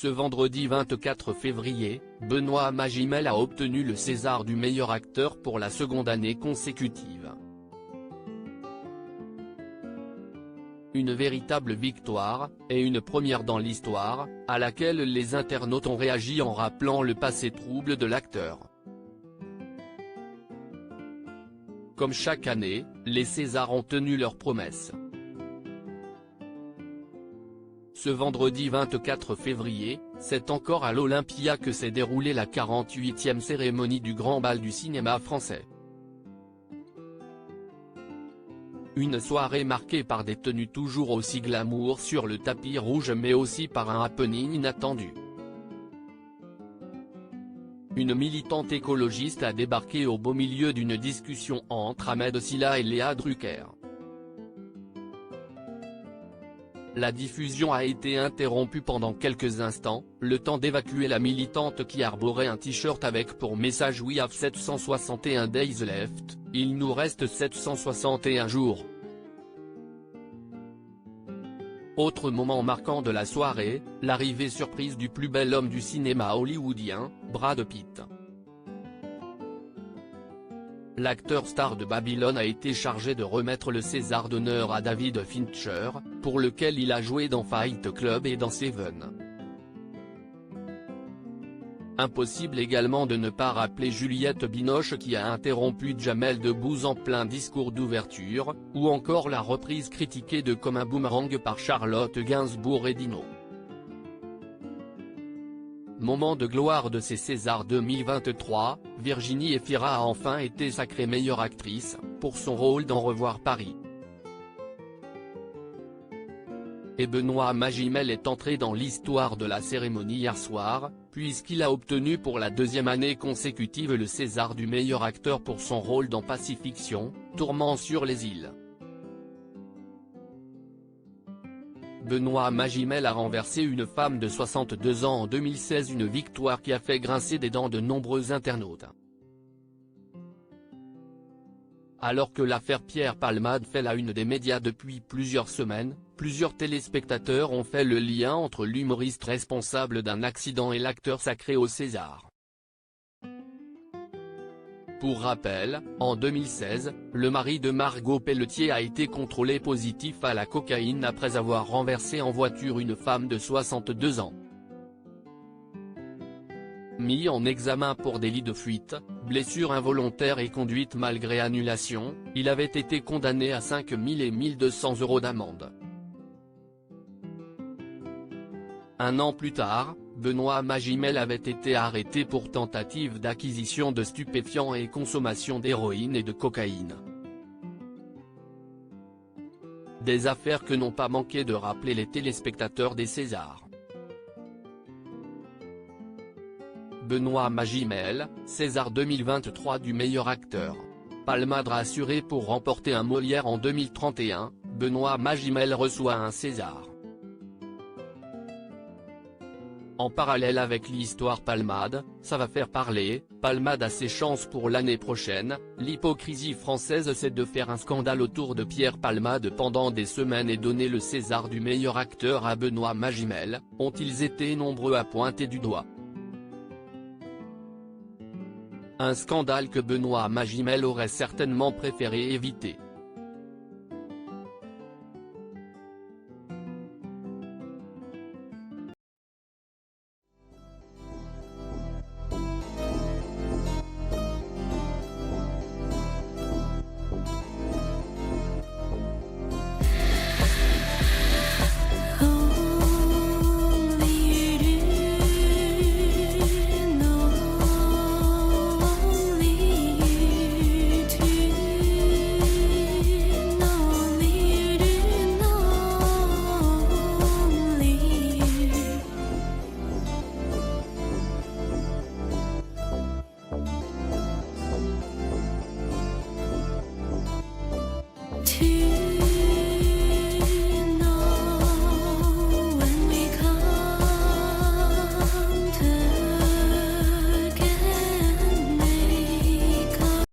Ce vendredi 24 février, Benoît Magimel a obtenu le César du meilleur acteur pour la seconde année consécutive. Une véritable victoire, et une première dans l'histoire, à laquelle les internautes ont réagi en rappelant le passé trouble de l'acteur. Comme chaque année, les Césars ont tenu leurs promesses. Ce vendredi 24 février, c'est encore à l'Olympia que s'est déroulée la 48e cérémonie du Grand Bal du cinéma français. Une soirée marquée par des tenues toujours aussi glamour sur le tapis rouge mais aussi par un happening inattendu. Une militante écologiste a débarqué au beau milieu d'une discussion entre Ahmed Silla et Léa Drucker. La diffusion a été interrompue pendant quelques instants, le temps d'évacuer la militante qui arborait un t-shirt avec pour message "We have 761 days left", il nous reste 761 jours. Autre moment marquant de la soirée, l'arrivée surprise du plus bel homme du cinéma hollywoodien, Brad Pitt. L'acteur star de Babylone a été chargé de remettre le César d'honneur à David Fincher, pour lequel il a joué dans Fight Club et dans Seven. Impossible également de ne pas rappeler Juliette Binoche qui a interrompu Jamel Debbouze en plein discours d'ouverture, ou encore la reprise critiquée de Comme un boomerang par Charlotte Gainsbourg et Dino. Moment de gloire de ces Césars 2023, Virginie Efira a enfin été sacrée meilleure actrice, pour son rôle dans Revoir Paris. Et Benoît Magimel est entré dans l'histoire de la cérémonie hier soir, puisqu'il a obtenu pour la deuxième année consécutive le César du meilleur acteur pour son rôle dans Pacifiction, Tourment sur les îles. Benoît Magimel a renversé une femme de 62 ans en 2016, une victoire qui a fait grincer des dents de nombreux internautes. Alors que l'affaire Pierre Palmade fait la une des médias depuis plusieurs semaines, plusieurs téléspectateurs ont fait le lien entre l'humoriste responsable d'un accident et l'acteur sacré au César. Pour rappel, en 2016, le mari de Margot Pelletier a été contrôlé positif à la cocaïne après avoir renversé en voiture une femme de 62 ans. Mis en examen pour délit de fuite, blessure involontaire et conduite malgré annulation, il avait été condamné à 5 000 et 1 200 € d'amende. Un an plus tard, Benoît Magimel avait été arrêté pour tentative d'acquisition de stupéfiants et consommation d'héroïne et de cocaïne. Des affaires que n'ont pas manqué de rappeler les téléspectateurs des Césars. Benoît Magimel, César 2023 du meilleur acteur. Palmade assuré pour remporter un Molière en 2031, Benoît Magimel reçoit un César. En parallèle avec l'histoire Palmade, ça va faire parler, Palmade a ses chances pour l'année prochaine. L'hypocrisie française c'est de faire un scandale autour de Pierre Palmade pendant des semaines et donner le César du meilleur acteur à Benoît Magimel, ont-ils été nombreux à pointer du doigt. Un scandale que Benoît Magimel aurait certainement préféré éviter. To